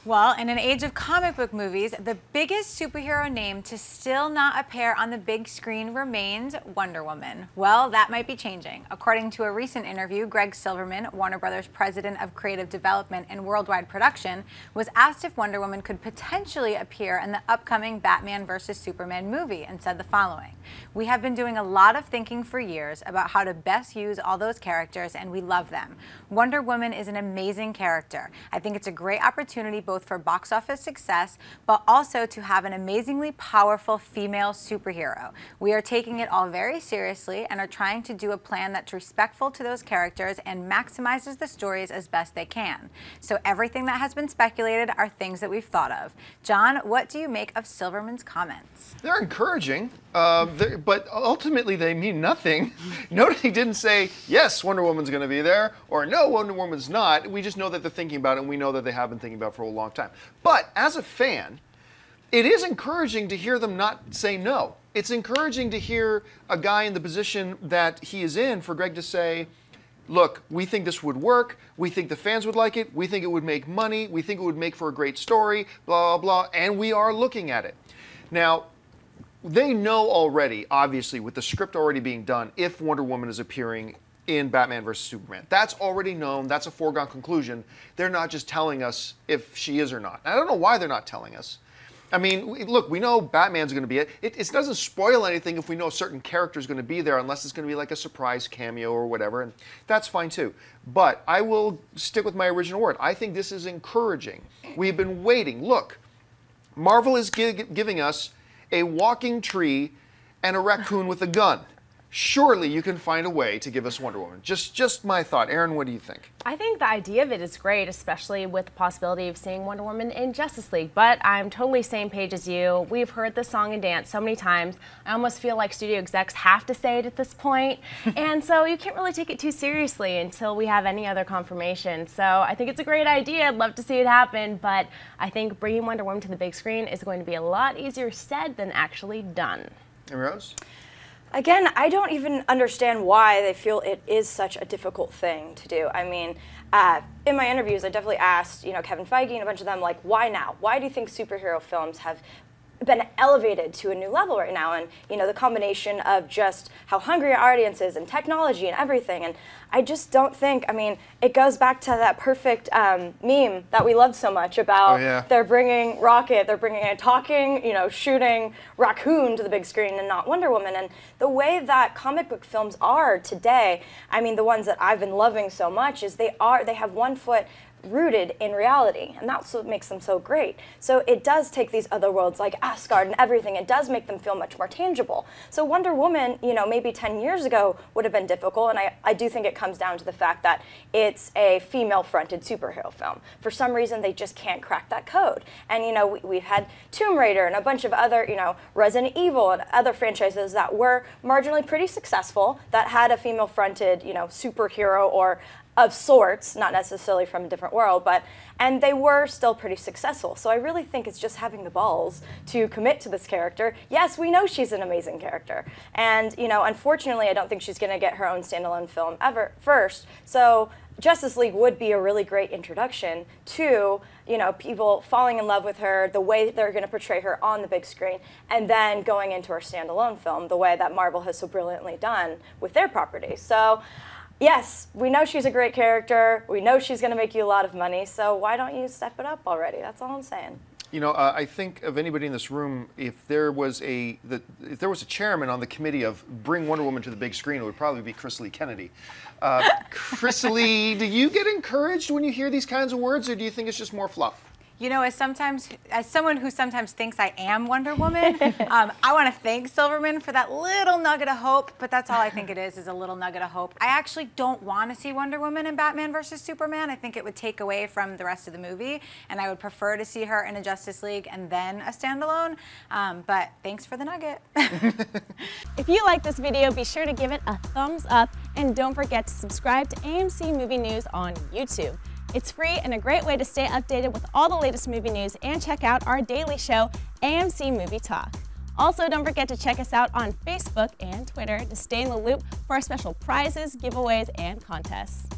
Well, in an age of comic book movies, the biggest superhero name to still not appear on the big screen remains Wonder Woman. Well, that might be changing. According to a recent interview, Greg Silverman, Warner Brothers President of Creative Development and Worldwide Production, was asked if Wonder Woman could potentially appear in the upcoming Batman vs. Superman movie and said the following: "We have been doing a lot of thinking for years about how to best use all those characters, and we love them. Wonder Woman is an amazing character. I think it's a great opportunity both for box office success, but also to have an amazingly powerful female superhero. We are taking it all very seriously and are trying to do a plan that's respectful to those characters and maximizes the stories as best they can. So everything that has been speculated are things that we've thought of." John, what do you make of Silverman's comments? They're encouraging, but ultimately they mean nothing. Notice he didn't say, yes, Wonder Woman's going to be there, or no, Wonder Woman's not. We just know that they're thinking about it, and we know that they have been thinking about it for a long time. But as a fan, it is encouraging to hear them not say no. It's encouraging to hear a guy in the position that he is in, for Greg to say, look, we think this would work, we think the fans would like it, we think it would make money, we think it would make for a great story, blah, blah, blah, and we are looking at it. Now, they know already, obviously, with the script already being done, if Wonder Woman is appearing in Batman vs. Superman. That's already known. That's a foregone conclusion. They're not just telling us if she is or not. I don't know why they're not telling us. I mean, look, we know Batman's going to be it. It doesn't spoil anything if we know a certain character is going to be there, unless it's going to be like a surprise cameo or whatever, and that's fine too. But I will stick with my original word. I think this is encouraging. We've been waiting. Look, Marvel is giving us a walking tree and a raccoon with a gun. Surely you can find a way to give us Wonder Woman. Just my thought. Aaron, what do you think? I think the idea of it is great, especially with the possibility of seeing Wonder Woman in Justice League. But I'm totally same page as you. We've heard this song and dance so many times. I almost feel like studio execs have to say it at this point. And so you can't really take it too seriously until we have any other confirmation. So I think it's a great idea. I'd love to see it happen. But I think bringing Wonder Woman to the big screen is going to be a lot easier said than actually done. And Rose? Again, I don't even understand why they feel it is such a difficult thing to do. I mean, in my interviews, I definitely asked, Kevin Feige and a bunch of them, like, why now? Why do you think superhero films have been elevated to a new level right now? And, the combination of just how hungry our audience is and technology and everything. And I just don't think, it goes back to that perfect meme that we love so much about they're bringing Rocket, they're bringing a talking, shooting raccoon to the big screen and not Wonder Woman. And the way that comic book films are today, the ones that I've been loving so much is they have one foot rooted in reality, and that's what makes them so great. So it does take these other worlds like Asgard and everything, it does make them feel much more tangible. So Wonder Woman, maybe 10 years ago would have been difficult, and I do think it comes down to the fact that it's a female-fronted superhero film. For some reason, they just can't crack that code. And we've had Tomb Raider and a bunch of other, Resident Evil and other franchises that were marginally pretty successful that had a female-fronted, superhero or of sorts, not necessarily from a different world, and they were still pretty successful. So I really think it's just having the balls to commit to this character. Yes, we know she's an amazing character. And, unfortunately, I don't think she's gonna get her own standalone film ever first. So Justice League would be a really great introduction to, people falling in love with her, the way they're gonna portray her on the big screen, and then going into her standalone film, the way that Marvel has so brilliantly done with their properties. So, yes, we know she's a great character. We know she's going to make you a lot of money. So why don't you step it up already? That's all I'm saying. I think of anybody in this room, if there was a chairman on the committee of bring Wonder Woman to the big screen, it would probably be Chris Lee Kennedy. Chris Lee, do you get encouraged when you hear these kinds of words, or do you think it's just more fluff? As someone who sometimes thinks I am Wonder Woman, I want to thank Silverman for that little nugget of hope, but that's all I think it is a little nugget of hope. I actually don't want to see Wonder Woman in Batman vs. Superman. I think it would take away from the rest of the movie, and I would prefer to see her in a Justice League and then a standalone, but thanks for the nugget. If you like this video, be sure to give it a thumbs up, and don't forget to subscribe to AMC Movie News on YouTube. It's free and a great way to stay updated with all the latest movie news and check out our daily show, AMC Movie Talk. Also, don't forget to check us out on Facebook and Twitter to stay in the loop for our special prizes, giveaways, and contests.